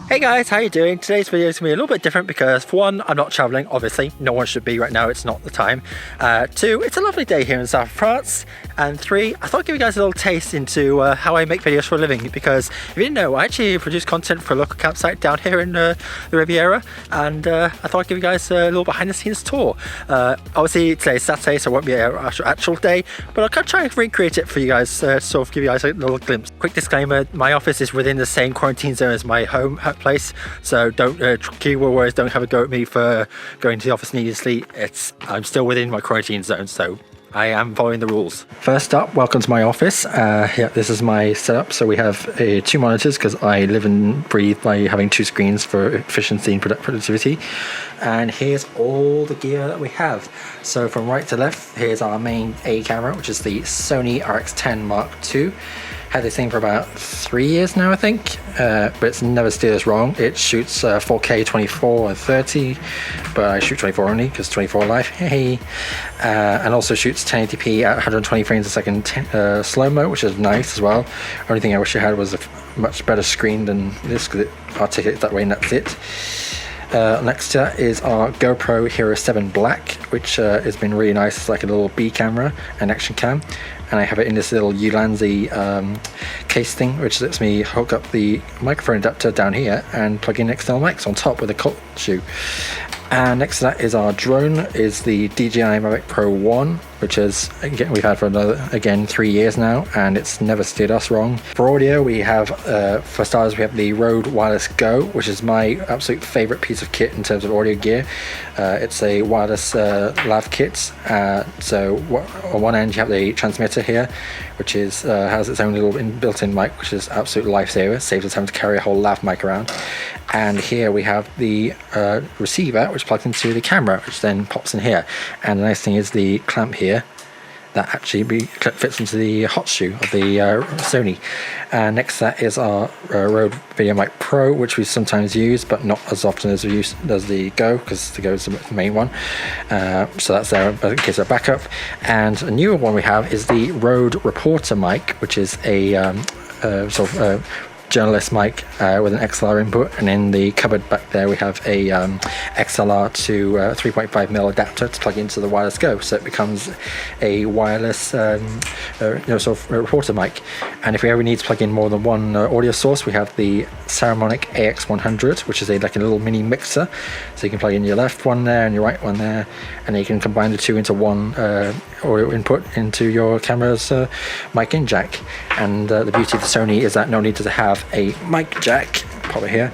Hey guys, how you doing? Today's video is going to be a little bit different because for one, I'm not traveling, obviously. No one should be right now, it's not the time. Two, it's a lovely day here in south of France. And three, I thought I'd give you guys a little taste into how I make videos for a living, because if you didn't know, I actually produce content for a local campsite down here in the Riviera, and I thought I'd give you guys a little behind the scenes tour. Obviously today's Saturday, so it won't be an actual day, but I'll try and recreate it for you guys, sort of give you guys a little glimpse. Quick disclaimer, my office is within the same quarantine zone as my home place, so don't keyword words, don't have a go at me for going to the office needlessly. I'm still within my quarantine zone, so I am following the rules. First up, welcome to my office. Yeah, this is my setup. So we have two monitors because I live and breathe by having two screens for efficiency and productivity. And here's all the gear that we have. So from right to left, here's our main A camera, which is the Sony RX10 Mark II. Had this thing for about 3 years now, I think, but it's never steered us wrong. It shoots 4K 24 and 30, but I shoot 24 only because 24 live. Hey. And also shoots 1080p at 120 frames a second slow-mo, which is nice as well. Only thing I wish I had was a much better screen than this because it articulates that way, and that's it. Next to that is our GoPro Hero 7 Black, which has been really nice. It's like a little B camera, an action cam, and I have it in this little Ulanzi case thing, which lets me hook up the microphone adapter down here and plug in external mics on top with a Colt shoe. And next to that is our drone, is the DJI Mavic Pro 1, which is, again, we've had for another, 3 years now, and it's never steered us wrong. For audio, we have, for starters, we have the Rode Wireless Go, which is my absolute favorite piece of kit in terms of audio gear. It's a wireless lav kit. So on one end you have the transmitter here, which is has its own little built-in mic, which is absolute lifesaver. Saves us having to carry a whole lav mic around. And here we have the receiver, which plugs into the camera, which then pops in here. And the nice thing is the clamp here that actually fits into the hot shoe of the Sony. Next to that is our Rode VideoMic Pro, which we sometimes use, but not as often as we use as the Go, because the Go is the main one. So that's there in case of backup. And a newer one we have is the Rode Reporter mic, which is a sort of journalist mic with an XLR input, and in the cupboard back there we have a XLR to 3.5mm adapter to plug into the wireless Go, so it becomes a wireless sort of reporter mic. And if we ever need to plug in more than one audio source, we have the Saramonic AX100, which is like a little mini mixer, so you can plug in your left one there and your right one there, and then you can combine the two into one audio input into your camera's mic in jack. And the beauty of the Sony is that no need to have a mic jack, pop it here.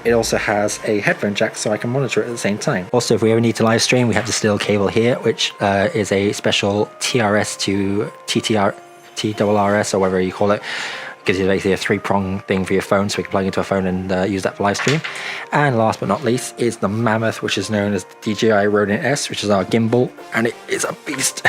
It also has a headphone jack, so I can monitor it at the same time. Also, if we ever need to live stream, we have this little cable here, which is a special TRS to TRRS, or whatever you call it. Gives you basically a 3-prong thing for your phone, so we can plug into a phone and use that for live stream. And last but not least is the Mammoth, which is known as the DJI Ronin S, which is our gimbal, and it is a beast.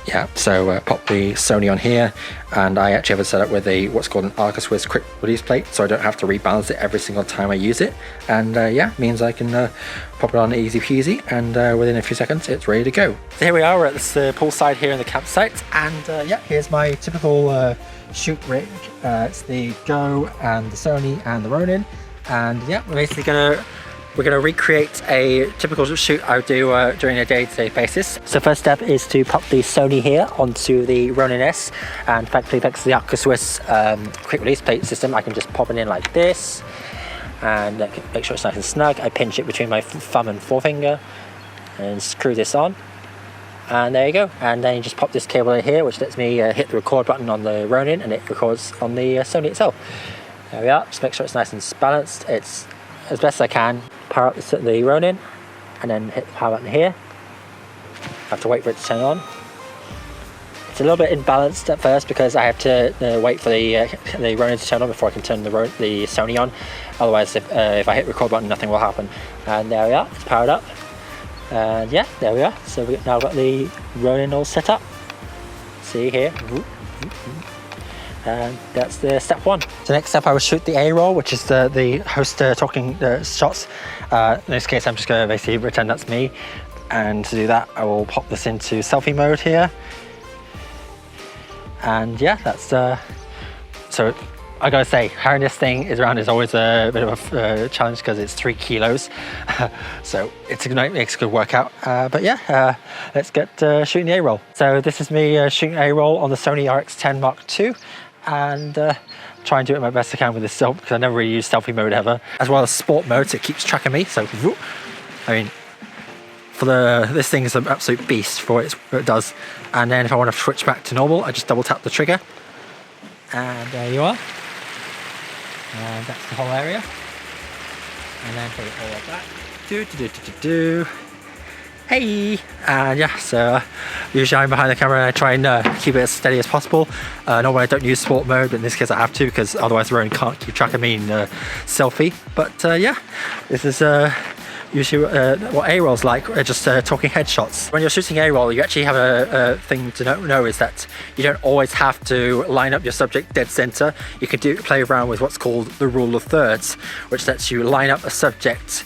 Yeah, so pop the Sony on here, and I actually have it set up with a what's called an IXUS quick release plate, so I don't have to rebalance it every single time I use it. And yeah, means I can pop it on easy peasy, and within a few seconds it's ready to go. So here we are, we're at this poolside here in the campsite, and yeah, here's my typical shoot rig. It's the Go and the Sony and the Ronin, and yeah, we're basically we're going to recreate a typical shoot I would do during a day-to-day basis. So first step is to pop the Sony here onto the Ronin S, and thankfully thanks to the IXUS quick release plate system, I can just pop it in like this and make sure it's nice and snug. I pinch it between my thumb and forefinger and screw this on, and there you go. And then you just pop this cable in here, which lets me hit the record button on the Ronin, and it records on the Sony itself. There we are. Just make sure it's nice and balanced. It's as best as I can. Power up the Ronin, and then hit the power button here. I have to wait for it to turn on. It's a little bit imbalanced at first because I have to wait for the Ronin to turn on before I can turn the Sony on. Otherwise, if I hit record button, nothing will happen. And there we are, it's powered up. And yeah, there we are. So we've now got the Ronin all set up. See here. And that's the step one. So next step I will shoot the A-roll, which is the host talking shots. In this case I'm just going to basically pretend that's me, and to do that I will pop this into selfie mode here. And yeah, that's so I gotta say, carrying this thing around is always a bit of a challenge because it's 3 kilos. So it's makes a good workout. But yeah, let's get shooting the A-roll. So this is me shooting A-roll on the Sony RX10 Mark II, and try and do it my best I can with this self, because I never really use selfie mode ever, as well as sport mode, so it keeps tracking me. So I mean, for this thing is an absolute beast for what it does. And then if I want to switch back to normal, I just double tap the trigger, and there you are. And that's the whole area. And then put it all like that. Hey! And yeah, so usually I'm behind the camera and I try and keep it as steady as possible. Normally I don't use sport mode, but in this case I have to, because otherwise Rowan can't keep track of me in selfie. But yeah, this is usually what A-roll's like, just talking headshots. When you're shooting A-roll, you actually have a thing to know is that you don't always have to line up your subject dead center. You can play around with what's called the rule of thirds, which lets you line up a subject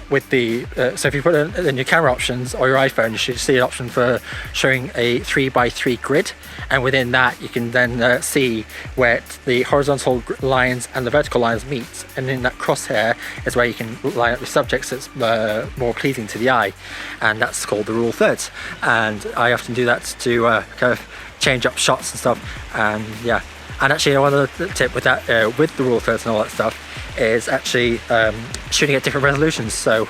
with the so if you put in your camera options or your iPhone, you should see an option for showing a 3x3 grid, and within that you can then see where the horizontal lines and the vertical lines meet, and in that crosshair is where you can line up your subjects that's more pleasing to the eye, and that's called the rule of thirds. And I often do that to kind of change up shots and stuff. And yeah, and actually one other tip with that with the rule of thirds and all that stuff is actually shooting at different resolutions. So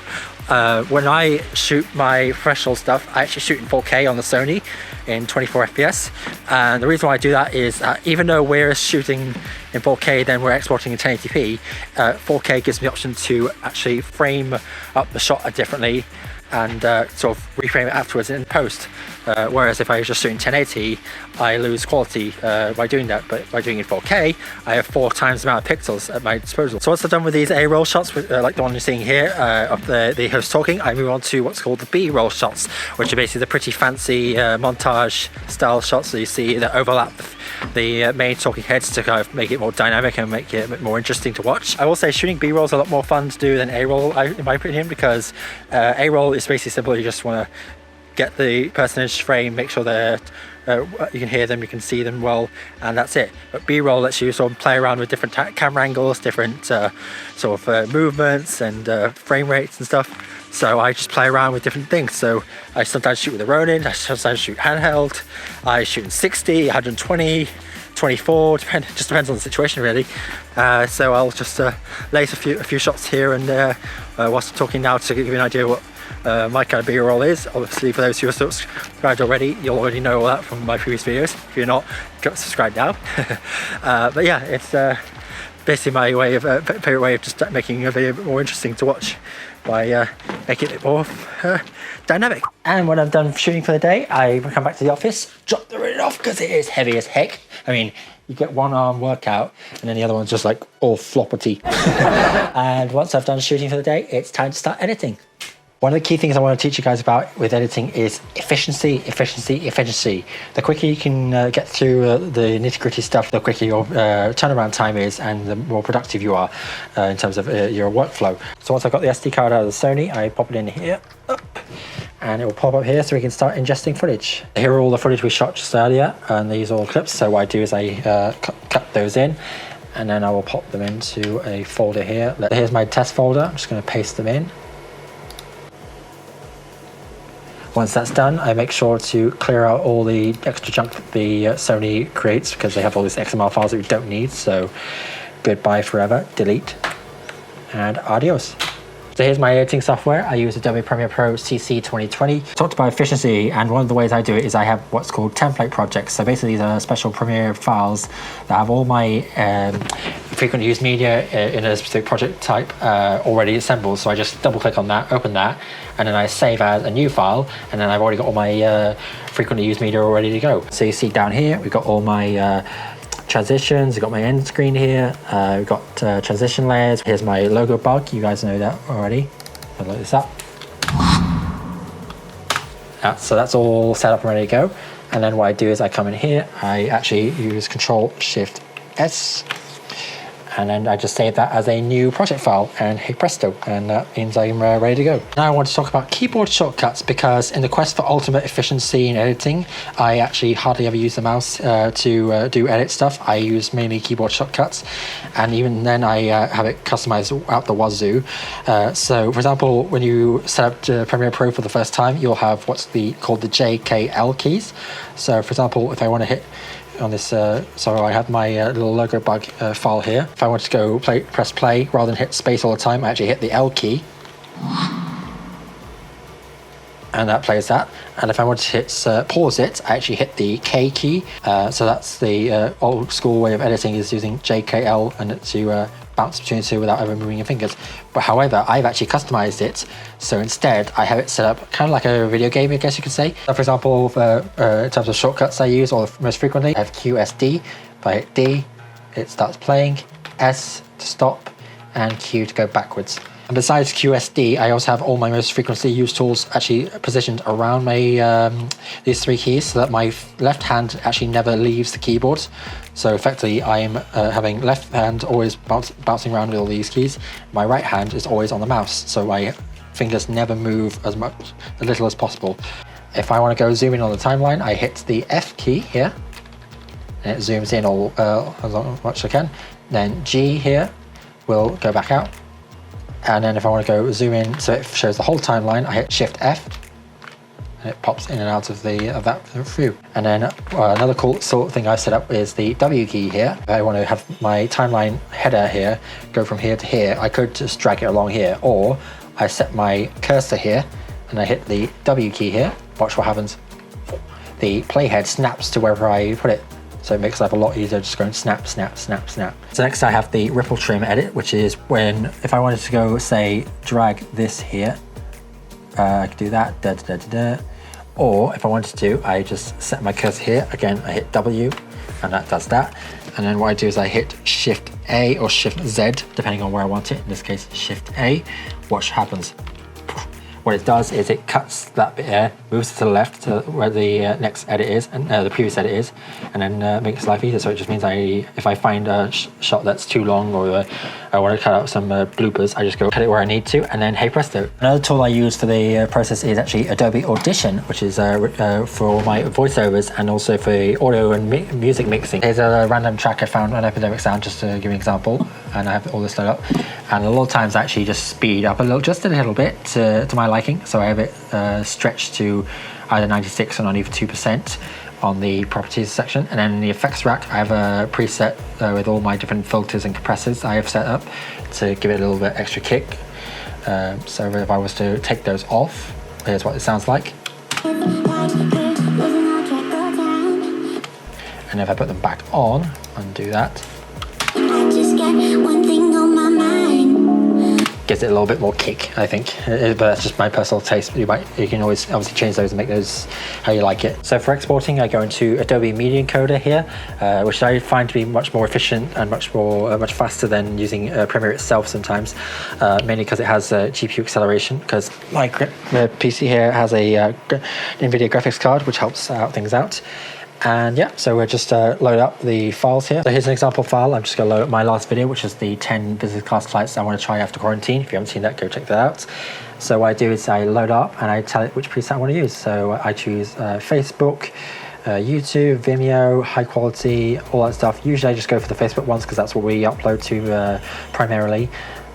when I shoot my professional stuff, I actually shoot in 4K on the Sony in 24 FPS. And the reason why I do that is even though we're shooting in 4K, then we're exporting in 1080p, 4K gives me the option to actually frame up the shot differently and sort of reframe it afterwards in post. Whereas if I was just shooting 1080, I lose quality by doing that. But by doing it 4K, I have 4 times the amount of pixels at my disposal. So once I've done with these A-roll shots, like the one you're seeing here of the host talking, I move on to what's called the B-roll shots, which are basically the pretty fancy montage style shots that you see that overlap the main talking heads to kind of make it more dynamic and make it a bit more interesting to watch. I will say shooting B-roll is a lot more fun to do than A-roll, in my opinion, because A-roll is basically simple. You just want to get the person in frame, make sure they're you can hear them, you can see them well, and that's it. But B-roll lets you sort of play around with different camera angles, different sort of movements and frame rates and stuff. So I just play around with different things. So I sometimes shoot with a Ronin, I sometimes shoot handheld, I shoot in 60, 120, 24, just depends on the situation really. So I'll just lace a few shots here and there whilst I'm talking now to give you an idea what my kind of B-roll is. Obviously for those who are subscribed already, you'll already know all that from my previous videos. If you're not, go subscribe now. But yeah, it's basically my way of favorite way of just making a video a bit more interesting to watch by making it more dynamic. And when I'm done shooting for the day, I come back to the office, drop the Ronin off because it is heavy as heck. I mean, you get one arm workout and then the other one's just like all floppity. And once I've done shooting for the day, it's time to start editing. One of the key things I want to teach you guys about with editing is efficiency, efficiency, efficiency. The quicker you can get through the nitty-gritty stuff, the quicker your turnaround time is and the more productive you are in terms of your workflow. So once I've got the SD card out of the Sony, I pop it in here, and it will pop up here so we can start ingesting footage. Here are all the footage we shot just earlier, and these are all clips. So what I do is I cut those in, and then I will pop them into a folder here. Here's my test folder. I'm just going to paste them in. Once that's done, I make sure to clear out all the extra junk that the Sony creates, because they have all these XML files that we don't need. So goodbye forever, delete, and adios. So here's my editing software. I use Adobe Premiere Pro CC 2020. Talked about efficiency, and one of the ways I do it is I have what's called template projects. So basically these are special Premiere files that have all my frequently used media in a specific project type already assembled. So I just double click on that, open that, and then I save as a new file, and then I've already got all my frequently used media all ready to go. So you see down here, we've got all my transitions, we've got my end screen here, we've got transition layers. Here's my logo bug, you guys know that already. I'll load this up. So that's all set up and ready to go. And then what I do is I come in here, I actually use Control Shift S, and then I just save that as a new project file, and hey presto, and that means I'm ready to go. Now I want to talk about keyboard shortcuts, because in the quest for ultimate efficiency in editing, I actually hardly ever use the mouse to do edit stuff. I use mainly keyboard shortcuts, and even then I have it customized out the wazoo. So for example, when you set up Premiere Pro for the first time, you'll have what's called the JKL keys. So for example, if I want to hit on this, so I have my little logo bug file here. If I want to go press play rather than hit space all the time, I actually hit the L key, and that plays that. And if I want to hit pause it, I actually hit the K key. So that's the old school way of editing, is using JKL and to bounce between the two without ever moving your fingers. But however, I've actually customized it, so instead I have it set up kind of like a video game, I guess you could say. So for example, in terms of shortcuts I use most frequently, I have QSD. If I hit D, it starts playing, S to stop, and Q to go backwards. And besides QSD, I also have all my most frequently used tools actually positioned around my these three keys, so that my left hand actually never leaves the keyboard. So effectively, I'm having left hand always bouncing around with all these keys. My right hand is always on the mouse, so my fingers never move as little as possible. If I want to go zoom in on the timeline, I hit the F key here, and it zooms in as much as I can. Then G here will go back out. And then if I want to go zoom in so it shows the whole timeline, I hit Shift F, and it pops in and out of that view. And then another cool sort of thing I've set up is the W key here. If I want to have my timeline header here go from here to here, I could just drag it along here, or I set my cursor here and I hit the W key here. Watch what happens. The playhead snaps to wherever I put it. So it makes life a lot easier, just going snap, snap, snap, snap. So next I have the ripple trim edit, which is when, if I wanted to go, say, drag this here, I could do that, da, da, da, da, da. Or if I wanted to, I just set my cursor here. Again, I hit W, and that does that. And then what I do is I hit Shift A or Shift Z, depending on where I want it. In this case, Shift A. Watch what happens. What it does is it cuts that bit here, moves it to the left to where the next edit is, and the previous edit is, and then makes life easier. So it just means if I find a shot that's too long, or I want to cut out some bloopers, I just go cut it where I need to, and then hey presto. Another tool I use for the process is actually Adobe Audition, which is for all my voiceovers and also for audio and music mixing. Here's a random track I found on Epidemic Sound, just to give you an example, and I have all this loaded up. And a lot of times I actually just speed up just a little bit to my liking. So I have it stretched to either 96 or 92% on the properties section. And then in the effects rack, I have a preset with all my different filters and compressors I have set up to give it a little bit extra kick. So if I was to take those off, here's what it sounds like. And if I put them back on, undo that, gives it a little bit more kick, I think, but that's just my personal taste. You can always obviously change those and make those how you like it. So for exporting, I go into Adobe Media Encoder here, which I find to be much more efficient and much faster than using Premiere itself sometimes, mainly because it has GPU acceleration, because my PC here has a NVIDIA graphics card, which helps out things out. And yeah, so we'll just load up the files here. So here's an example file. I'm just going to load up my last video, which is the 10 business class flights I want to try after quarantine. If you haven't seen that, go check that out. So what I do is I load up and I tell it which preset I want to use. So I choose Facebook, YouTube, Vimeo, high quality, all that stuff. Usually I just go for the Facebook ones because that's what we upload to primarily.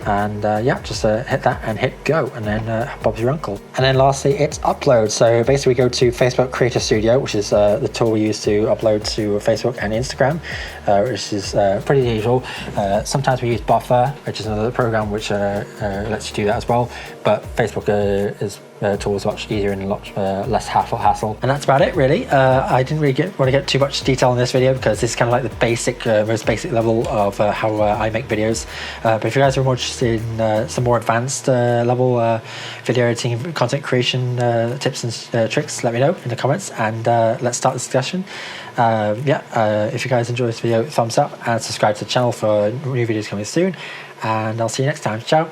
And yeah, just hit that and hit go, and then Bob's your uncle. And then lastly, it's upload. So basically we go to Facebook Creator Studio, which is the tool we use to upload to Facebook and Instagram, which is pretty usual. Sometimes we use Buffer, which is another program which lets you do that as well, but Facebook is tool is much easier and a lot less hassle. And that's about it, really. I didn't really want to get too much detail in this video because this is kind of like the basic, most basic level of how I make videos. But if you guys are more interested in some more advanced level video editing, content creation tips and tricks, let me know in the comments, and let's start the discussion. If you guys enjoy this video, thumbs up and subscribe to the channel for new videos coming soon. And I'll see you next time. Ciao.